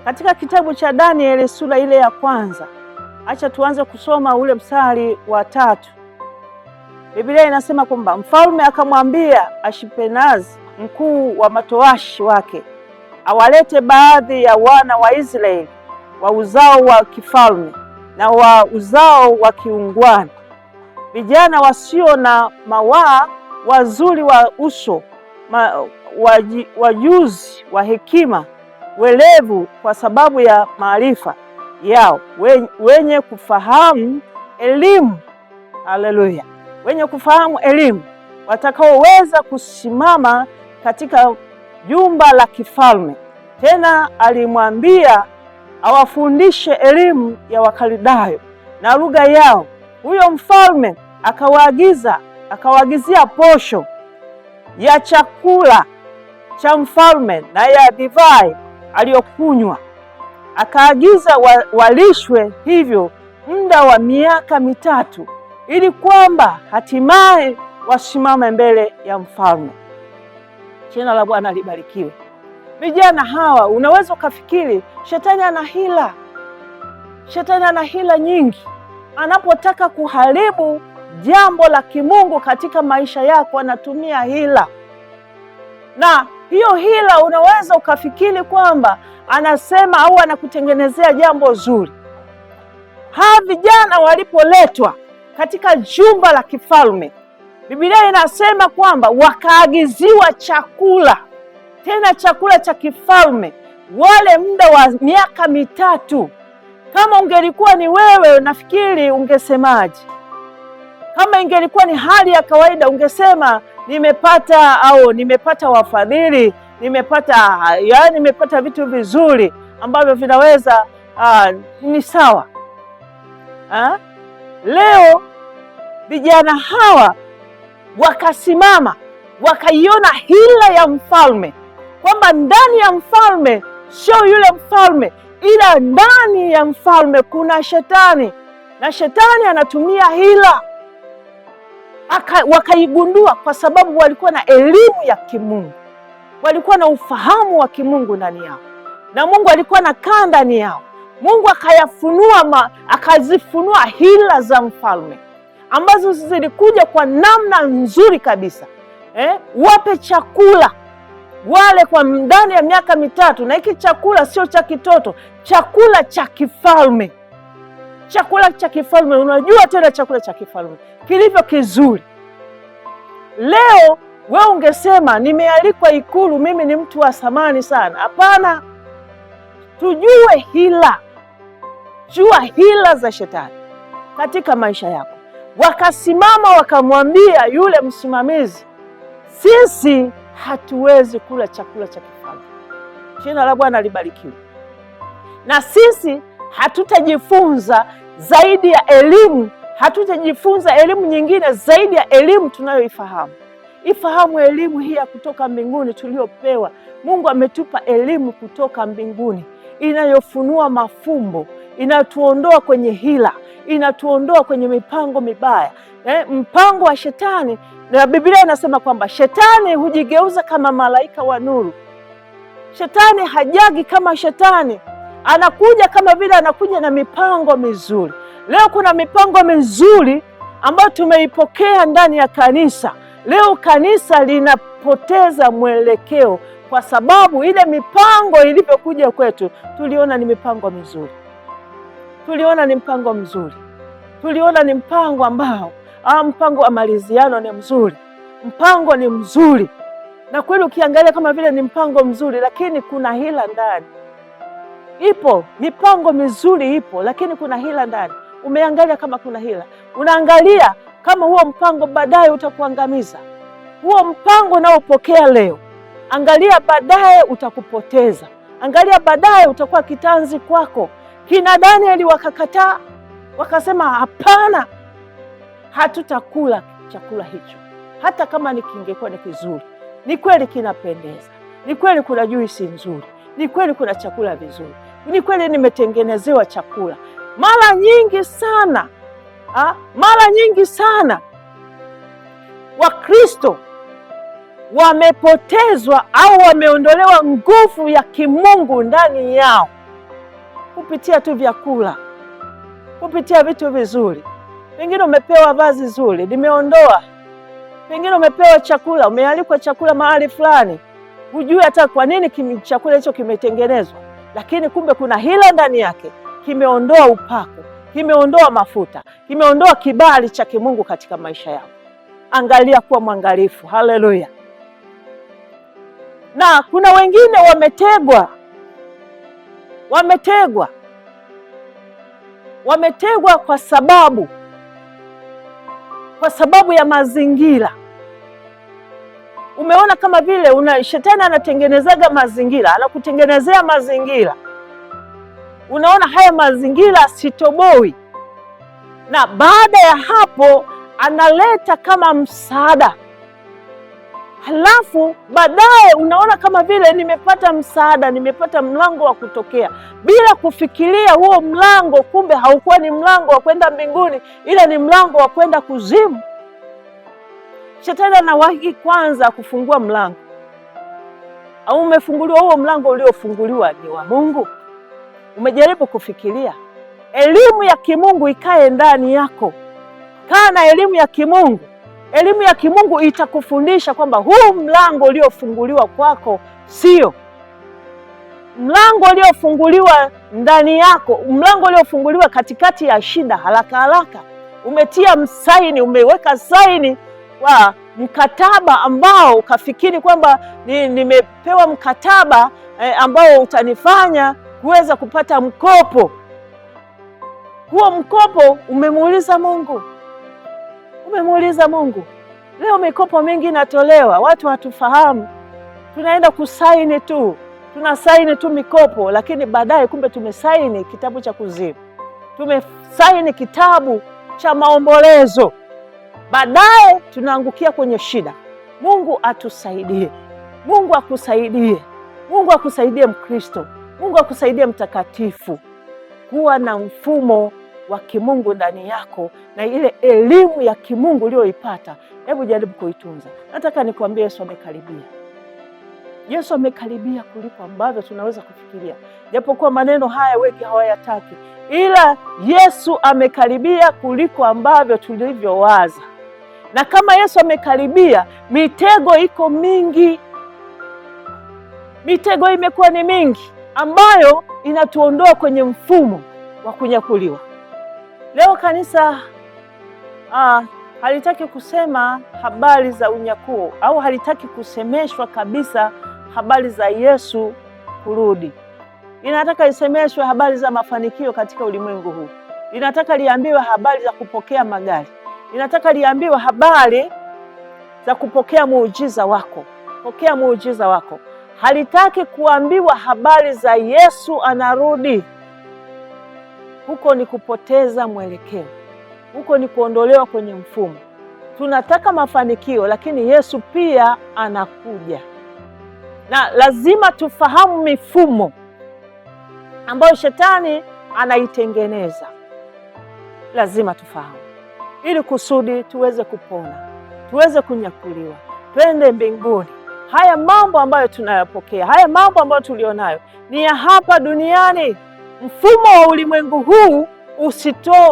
Katika kitabu cha Danieli sura ile ya kwanza, acha tuanze kusoma ule mstari wa 3. Biblia inasema kwamba mfalme akamwambia Ashpenazi, mkuu wa matowashi wake, awalete baadhi ya wana wa Israeli wa uzao wa kifalme na wa uzao wa kiungwana, vijana wasio na mawaa, wazuri wa uso, wajuzi wa hekima, welevu kwa sababu ya maarifa yao, wenye kufahamu elimu. Haleluya! Wenye kufahamu elimu, watakaoweza kusimama katika jumba la kifalme. Tena alimwambia awafundishe elimu ya Wakaldayo na lugha yao. Huyo mfalme akawaagizia posho ya chakula cha mfalme na ya divai aliyokunywa. Akaagiza walishwe hivyo muda wa miaka 3, ili kwamba hatimaye wasimame mbele ya mfalme. Jina la Bwana libarikiwe. Vijana hawa, unaweza ukafikiri shetani ana hila. Shetani ana hila nyingi. Anapotaka kuharibu jambo la kimungu katika maisha yako, anatumia hila. Na hiyo hila unaweza ukafikiri kwamba anasema au anakutengenezea jambo zuri. Hawa vijana walipoletwa katika jumba la kifalme, Biblia inasema kwamba wakaagiziwa chakula, tena chakula cha kifalme, wale muda wa miaka 3. Kama ungelikuwa ni wewe, nafikiri ungesemaje? Kama ingelikuwa ni hali ya kawaida, ungesema nimepata wafadhili, nimepata vitu vizuri ambavyo vinaweza ni sawa. Leo vijana hawa wakasimama, wakaiona hila ya mfalme, kwamba ndani ya mfalme sio yule mfalme, ila ndani ya mfalme kuna shetani, na shetani anatumia hila. Wakaigundua kwa sababu walikuwa na elimu ya kimungu, walikuwa na ufahamu wa kimungu ndani yao, na Mungu alikuwa anakaa ndani yao. Mungu akazifunua hila za mfalme ambazo zilikuja kwa namna nzuri kabisa. Wape chakula wale kwa ndani ya miaka 3, na hiki chakula sio cha kitoto, chakula cha kifalme. Chakula cha kifalme, unajua tena chakula cha kifalme kilivyo kizuri. Leo wewe ungesema nimealikwa ikulu, mimi ni mtu wa thamani sana. Hapana, tujue hila. Jua hila za shetani katika maisha yako. Wakasimama wakamwambia yule msimamizi, sisi hatuwezi kula chakula cha kifalme. Jina la Bwana libarikiwe. Na sisi hatutajifunza zaidi ya elimu, hatutajifunza elimu nyingine zaidi ya elimu tunayoifahamu. Ifahamu elimu hii ya kutoka mbinguni tuliyopewa. Mungu ametupa elimu kutoka mbinguni inayofunua mafumbo, inatuondoa kwenye hila, inatuondoa kwenye mipango mibaya. Mpango wa shetani, na Biblia inasema kwamba shetani hujigeuza kama malaika wa nuru. Shetani hajagi kama shetani, anakuja kama vile anakuja na mipango mizuri. Leo kuna mipango mizuri ambayo tumeipokea ndani ya kanisa. Leo kanisa linapoteza mwelekeo kwa sababu ile mipango ilivyokuja kwetu, tuliona ni mipango mizuri. Tuliona ni mpango mzuri. Tuliona ni mpango ambao mpango wa maliziano ni mzuri. Mpango ni mzuri. Na kweli ukiangalia kama vile ni mpango mzuri, lakini kuna hila ndani. Ipo mipango mizuri ipo, lakini kuna hila ndani. Umeangalia kama kuna hila. Unaangalia kama huo mpango baadaye utakuangamiza. Huo mpango unaopokea leo, angalia baadaye utakupoteza. Angalia baadaye utakuwa kitanzi kwako. Kina Danieli wakakataa, wakasema hapana, hatutakula chakula hicho. Hata kama kingekuwa ni kizuri. Ni kweli kinapendeza. Ni kweli kuna juisi nzuri. Ni kweli kuna chakula vizuri. Ni kweli nimetengenezewa chakula. Mara nyingi sana Wakristo wamepotezwa au wameondolewa nguvu ya kimungu ndani yao kupitia tu vyakula, kupitia vitu vizuri. Pengine umepewa vazi zuri, limeondoa. Pengine umepewa chakula, umealikwa chakula mahali fulani, hujui hata kwa nini chakula hicho kimetengenezwa, lakini kumbe kuna hila ndani yake, kimeondoa upako, kimeondoa mafuta, kimeondoa kibali cha kimungu katika maisha yako. Angalia, kuwa mwangalifu. Haleluya. Na kuna wengine wametegwa kwa sababu ya mazingira. Umeona kama vile shetani anatengenezaga mazingira, anakutengenezea mazingira. Unaona haya mazingira sitoboi, na baada ya hapo analeta kama msaada. Halafu baadaye unaona kama vile nimepata msaada, nimepata mlango wa kutokea, bila kufikiria huo mlango kumbe haukuwa ni mlango wa kwenda mbinguni, ila ni mlango wa kwenda kuzimu. Shetani anawahi kwanza kufungua mlango. Au umefunguliwa huo mlango uliofunguliwa ni wa Mungu? Umejaribu kufikiria? Elimu ya kimungu ikae ndani yako. Kaa na elimu ya kimungu. Elimu ya kimungu itakufundisha kwamba huu mlango uliofunguliwa kwako sio mlango uliofunguliwa ndani yako, mlango uliofunguliwa katikati ya shida, haraka umetia msaini, umeweka saini wa mkataba ambao ukafikiri kwamba nimepewa mkataba ambao utanifanya kuweza kupata mkopo. Huo mkopo umemuuliza Mungu. Leo mikopo mingi inatolewa, watu hatufahamu. Tunaenda kusaini tu, tunasaini tu mikopo, lakini baadaye kumbe tumesaini kitabu cha kuzimu, tumesaini kitabu cha maombolezo. Baadaye tunaangukia kwenye shida. Mungu atusaidie. Mungu akusaidie. Mungu akusaidie Mkristo. Mungu akusaidie mtakatifu kuwa na mfumo wa kimungu ndani yako, na ile elimu ya kimungu uliyoipata, hebu jaribu kuitunza. Nataka nikwambie, Yesu amekaribia. Yesu amekaribia kuliko ambavyo tunaweza kufikiria. Japokuwa maneno haya wengi hawayataki, ila Yesu amekaribia kuliko ambavyo tulivyowaza. Na kama Yesu amekaribia, mitego iko mingi. Mitego imekuwa ni mingi ambayo inatuondoa kwenye mfumo wa kunyakuliwa. Leo kanisa halitaki kusema habari za unyakuo, au halitaki kusemeshwa kabisa habari za Yesu kurudi. Inataka isemeshwe habari za mafanikio katika ulimwengu huu. Inataka liambiwe habari za kupokea magari. Inataka liambiwe habari za kupokea muujiza wako. Pokea muujiza wako. Halitaki kuambiwa habari za Yesu anarudi. Huko ni kupoteza mwelekeo. Huko ni kuondolewa kwenye mfumo. Tunataka mafanikio, lakini Yesu pia anakuja. Na lazima tufahamu mifumo ambayo shetani anaitengeneza. Lazima tufahamu ili kusudi tuweze kupona, tuweze kunyakuliwa, twende mbinguni. Haya mambo ambayo tunayapokea, haya mambo ambayo tulionayo ni ya hapa duniani. Mfumo wa ulimwengu huu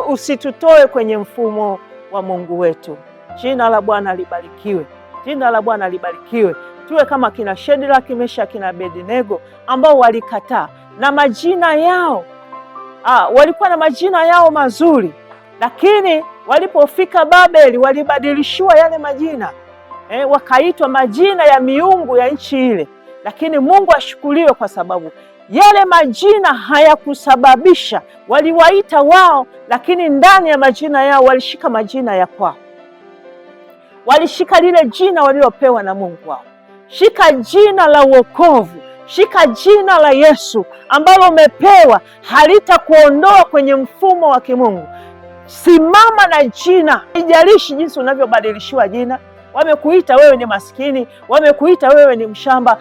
usitutoe kwenye mfumo wa Mungu wetu. Jina la Bwana libarikiwe. Jina la Bwana libarikiwe. Tuwe kama kina Shadraka, Meshaki na Abednego ambao walikataa, na majina yao walikuwa na majina yao mazuri, lakini walipofika Babeli walibadilishiwa yale majina, wakaitwa majina ya miungu ya nchi ile. Lakini Mungu ashukuriwe, kwa sababu yale majina hayakusababisha, waliwaita wao, lakini ndani ya majina yao walishika majina ya kwao. Walishika lile jina walilopewa na Mungu wao. Shika jina la wokovu, shika jina la Yesu ambalo umepewa, halitakuondoa kwenye mfumo wa kimungu. Simama na jina, haijalishi jinsi unavyobadilishiwa jina. Wamekuita wewe ni maskini, wamekuita wewe ni mshamba,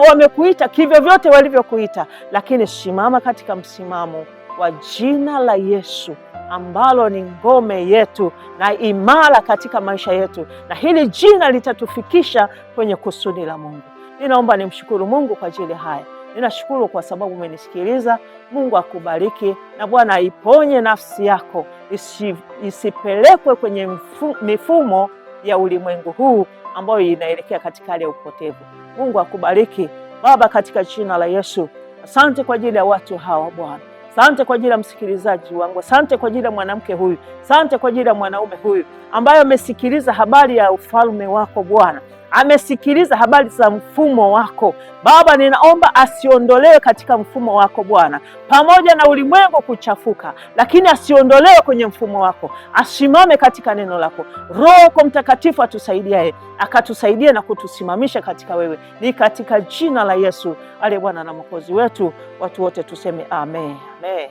wamekuita kivyo vyote walivyokuita, lakini simama katika msimamo wa jina la Yesu ambalo ni ngome yetu na imara katika maisha yetu, na hili jina litatufikisha kwenye kusudi la Mungu. Ninaomba nimshukuru Mungu kwa ajili haya. Ninashukuru kwa sababu umenisikiliza. Mungu akubariki, na Bwana aiponye nafsi yako isipelekwe kwenye mifumo ya ulimwengu huu ambayo inaelekea katika hali ya upotevu. Mungu akubariki Baba, katika jina la Yesu. Asante kwa ajili ya watu hawa Bwana. Asante kwa ajili ya msikilizaji wangu. Asante kwa ajili ya mwanamke huyu. Asante kwa ajili ya mwanaume huyu ambaye amesikiliza habari ya ufalme wako Bwana. Amesikiliza habari za mfumo wako Baba. Ninaomba asiondolewe katika mfumo wako Bwana, pamoja na ulimwengu kuchafuka, lakini asiondolewe kwenye mfumo wako, asimame katika neno lako. Roho Mtakatifu atusaidiaye, akatusaidia na kutusimamisha katika wewe, ni katika jina la Yesu aliye Bwana na Mwokozi wetu. Watu wote tuseme amen, amen.